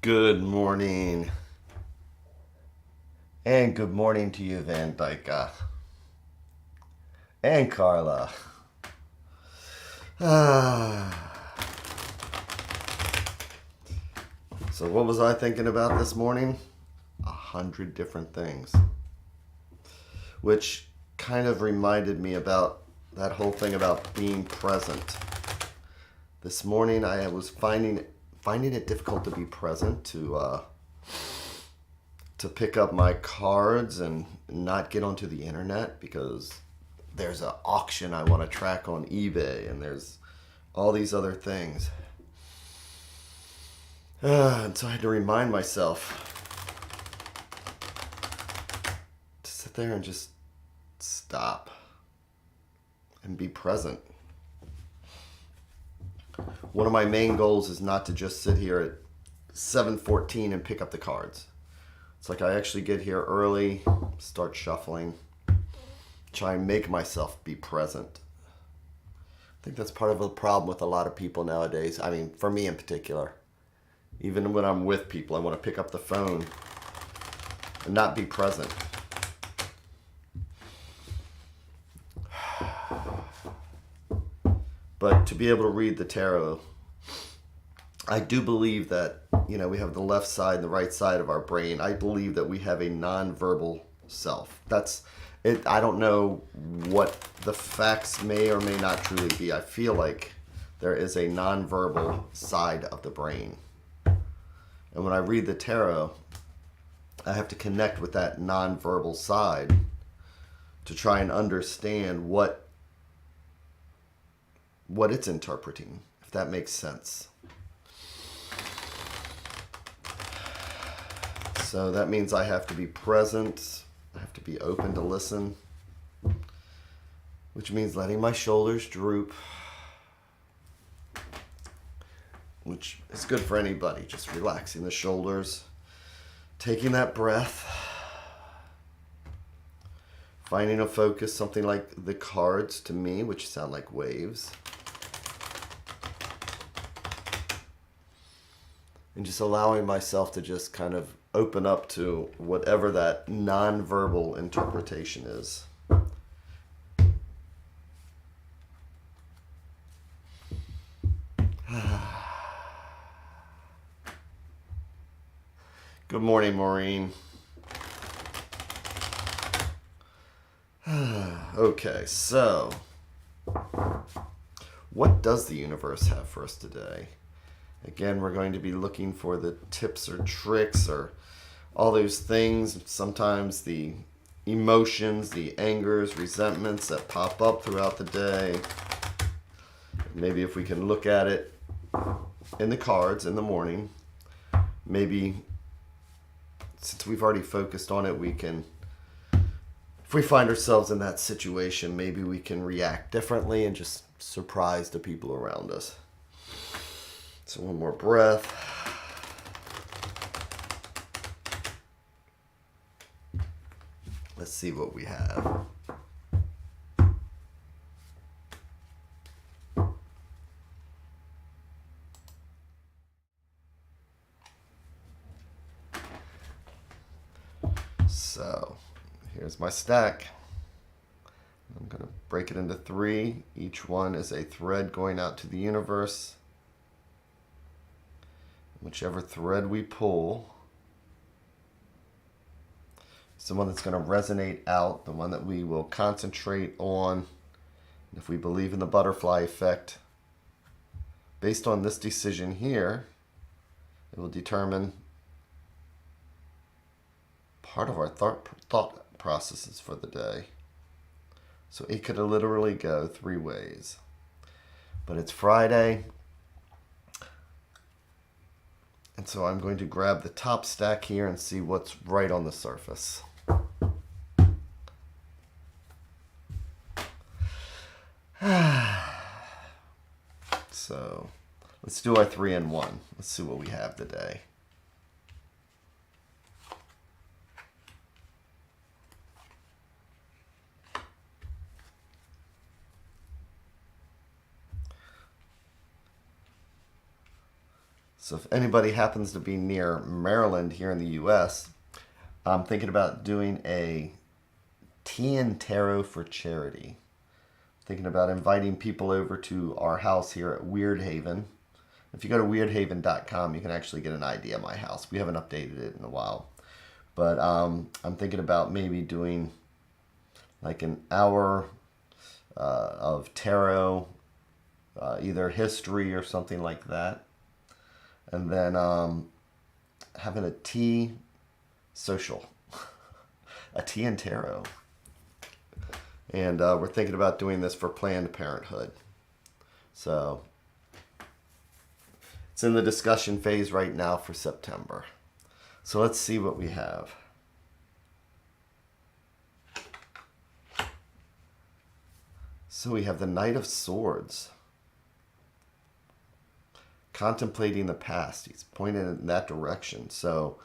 Good morning. And good morning to you, Van Dyke. And Carla. So what was I thinking about this morning? 100 different things. Which kind of reminded me about that whole thing about being present. This morning I was finding it difficult to be present, to pick up my cards and not get onto the internet because there's an auction I want to track on eBay and there's all these other things. And so I had to remind myself to sit there and just stop and be present. One of my main goals is not to just sit here at 7:14 and pick up the cards. It's like I actually get here early, start shuffling, try and make myself be present. I think that's part of the problem with a lot of people nowadays. I mean, for me in particular. Even when I'm with people, I want to pick up the phone and not be present. But to be able to read the tarot, I do believe that, we have the left side and the right side of our brain. I believe that we have a nonverbal self. That's it. I don't know what the facts may or may not truly be. I feel like there is a nonverbal side of the brain. And when I read the tarot, I have to connect with that nonverbal side to try and understand what it's interpreting, if that makes sense. So that means I have to be present, I have to be open to listen, which means letting my shoulders droop, which is good for anybody, just relaxing the shoulders, taking that breath, finding a focus, something like the cards to me, which sound like waves. And just allowing myself to just kind of open up to whatever that nonverbal interpretation is. Good morning, Maureen. Okay, so what does the universe have for us today? Again, we're going to be looking for the tips or tricks or all those things, sometimes the emotions, the angers, resentments that pop up throughout the day. Maybe if we can look at it in the cards in the morning, maybe since we've already focused on it, we can, if we find ourselves in that situation, maybe we can react differently and just surprise the people around us. So one more breath. Let's see what we have. So here's my stack. I'm going to break it into 3. Each one is a thread going out to the universe. Whichever thread we pull is the one that's going to resonate out, the one that we will concentrate on. If we believe in the butterfly effect, based on this decision here, it will determine part of our thought processes for the day. So it could literally go 3 ways. But it's Friday. And so I'm going to grab the top stack here and see what's right on the surface. So let's do our 3-in-1. Let's see what we have today. So if anybody happens to be near Maryland here in the U.S., I'm thinking about doing a tea and tarot for charity. Thinking about inviting people over to our house here at Weird Haven. If you go to weirdhaven.com, you can actually get an idea of my house. We haven't updated it in a while. But I'm thinking about maybe doing like an hour of tarot, either history or something like that. And then having a tea social, a tea and tarot. And we're thinking about doing this for Planned Parenthood. So it's in the discussion phase right now for September. So let's see what we have. So we have the Knight of Swords. Contemplating the past. He's pointing in that direction. So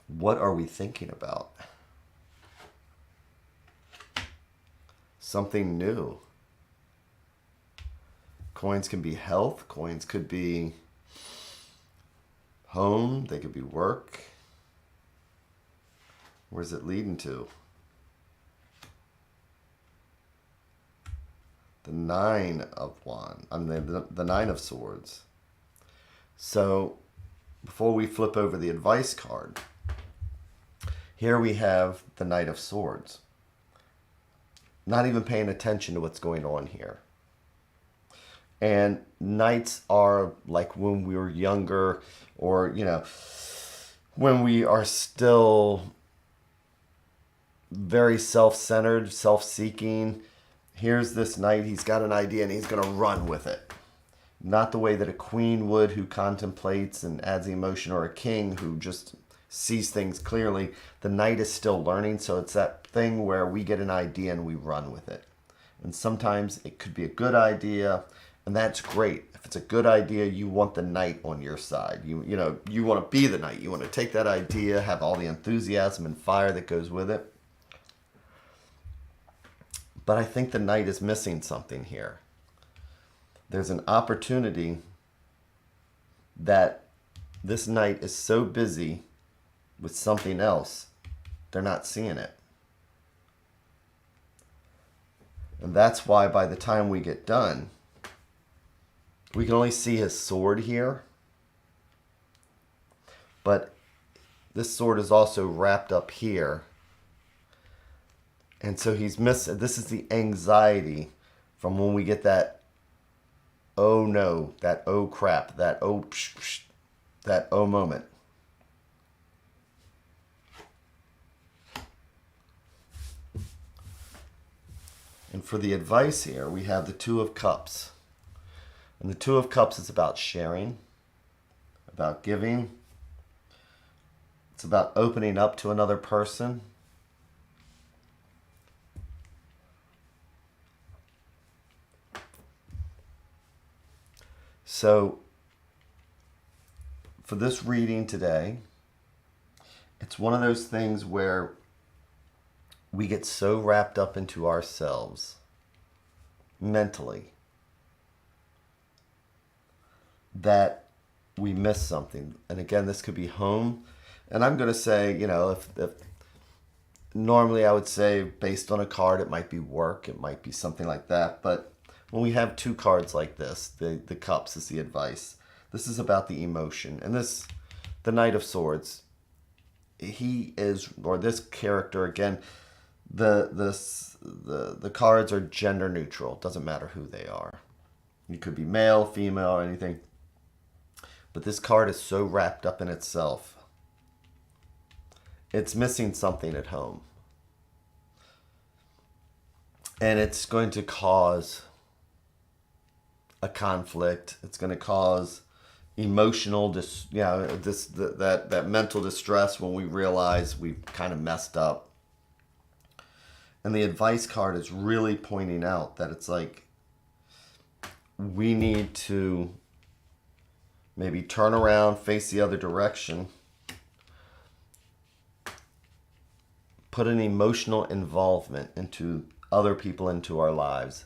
what are we thinking about? Something new. Coins can be health. Coins could be home. They could be work. Where's it leading to? The Nine of Wands. I mean, the Nine of Swords. So before we flip over the advice card, here we have the Knight of Swords. Not even paying attention to what's going on here. And knights are like when we were younger, or, you know, when we are still very self-centered, self-seeking. Here's this knight, he's got an idea and he's going to run with it. Not the way that a queen would, who contemplates and adds emotion, or a king who just sees things clearly. The knight is still learning, so it's that thing where we get an idea and we run with it. And sometimes it could be a good idea, and that's great. If it's a good idea, you want the knight on your side. You know, you want to be the knight. You want to take that idea, have all the enthusiasm and fire that goes with it. But I think the knight is missing something here. There's an opportunity that this knight is so busy with something else, they're not seeing it. And that's why by the time we get done, we can only see his sword here. But this sword is also wrapped up here. And so he's missing. This is the anxiety from when we get that, oh no, that oh crap, that oh psh, psh, that oh moment. And for the advice here, we have the Two of Cups. And the Two of Cups is about sharing, about giving. It's about opening up to another person. So, for this reading today, it's one of those things where we get so wrapped up into ourselves mentally that we miss something. And again, this could be home. And I'm going to say, you know, if normally I would say based on a card, it might be work, it might be something like that. But when we have two cards like this, the cups is the advice. This is about the emotion. And this, the Knight of Swords, he is, or this character, again, the cards are gender neutral. It doesn't matter who they are. You could be male, female, or anything. But this card is so wrapped up in itself. It's missing something at home. And it's going to cause a conflict. It's going to cause emotional that mental distress when we realize we've kind of messed up. And the advice card is really pointing out that it's like we need to maybe turn around, face the other direction, put an emotional involvement into other people into our lives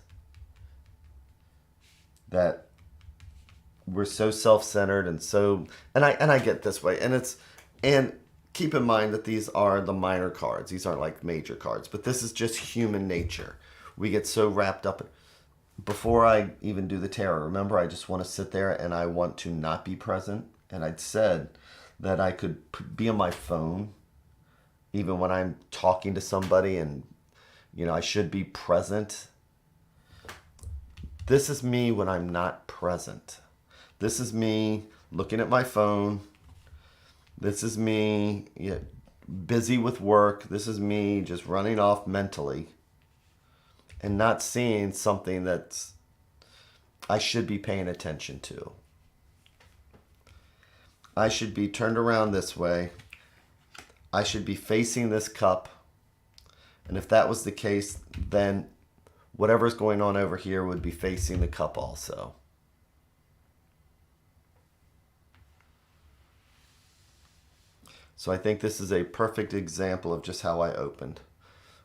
that we're so self-centered and I get this way, and keep in mind that these are the minor cards. These aren't like major cards, but this is just human nature. We get so wrapped up. Before I even do the tarot, remember, I just want to sit there and I want to not be present. And I'd said that I could be on my phone even when I'm talking to somebody, and I should be present. This is me when I'm not present. This is me looking at my phone. This is me busy with work. This is me just running off mentally and not seeing something that I should be paying attention to. I should be turned around this way. I should be facing this cup. And if that was the case, then whatever's going on over here would be facing the cup also. So I think this is a perfect example of just how I opened.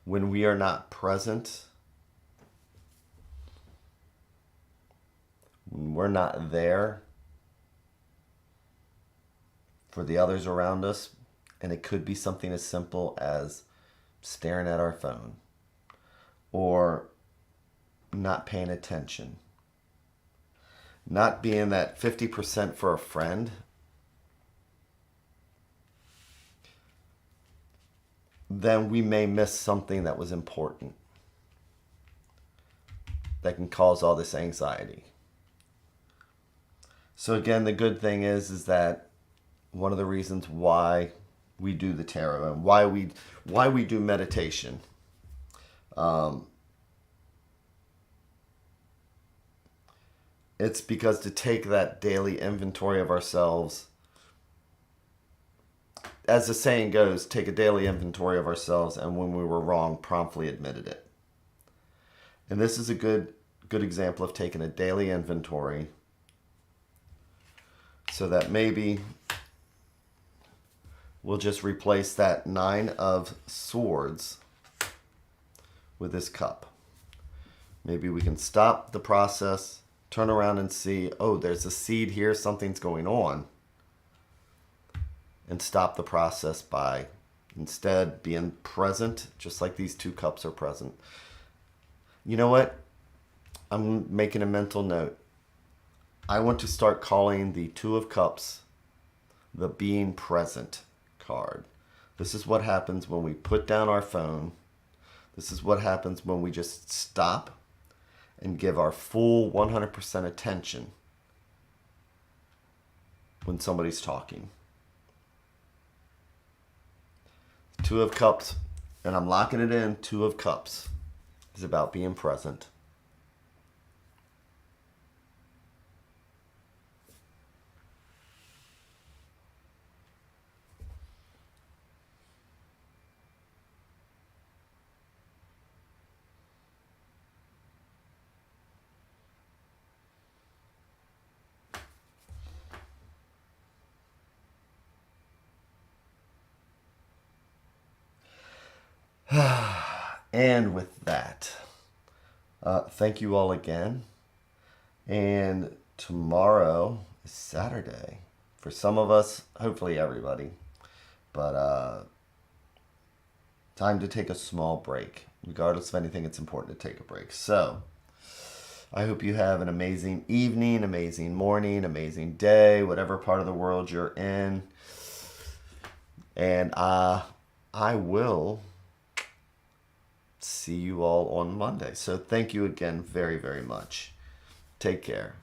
When we are not present, when we're not there for the others around us, and it could be something as simple as staring at our phone or not paying attention, not being that 50% for a friend, then we may miss something that was important that can cause all this anxiety. So again, the good thing is that one of the reasons why we do the tarot and why we do meditation, it's because to take that daily inventory of ourselves, as the saying goes, take a daily inventory of ourselves, and when we were wrong, promptly admitted it. And this is a good example of taking a daily inventory, so that maybe we'll just replace that 9 of Swords with this cup. Maybe we can stop the process, turn around and see, oh, there's a seed here, something's going on, and stop the process by instead being present, just like these 2 cups are present. You know what? I'm making a mental note. I want to start calling the 2 of Cups the being present card. This is what happens when we put down our phone. This is what happens when we just stop and give our full 100% attention when somebody's talking. 2 of Cups, and I'm locking it in, 2 of Cups is about being present. And with that, thank you all again. And tomorrow is Saturday. For some of us, hopefully everybody. But time to take a small break. Regardless of anything, it's important to take a break. So I hope you have an amazing evening, amazing morning, amazing day, whatever part of the world you're in. And I will see you all on Monday. So thank you again very, very much. Take care.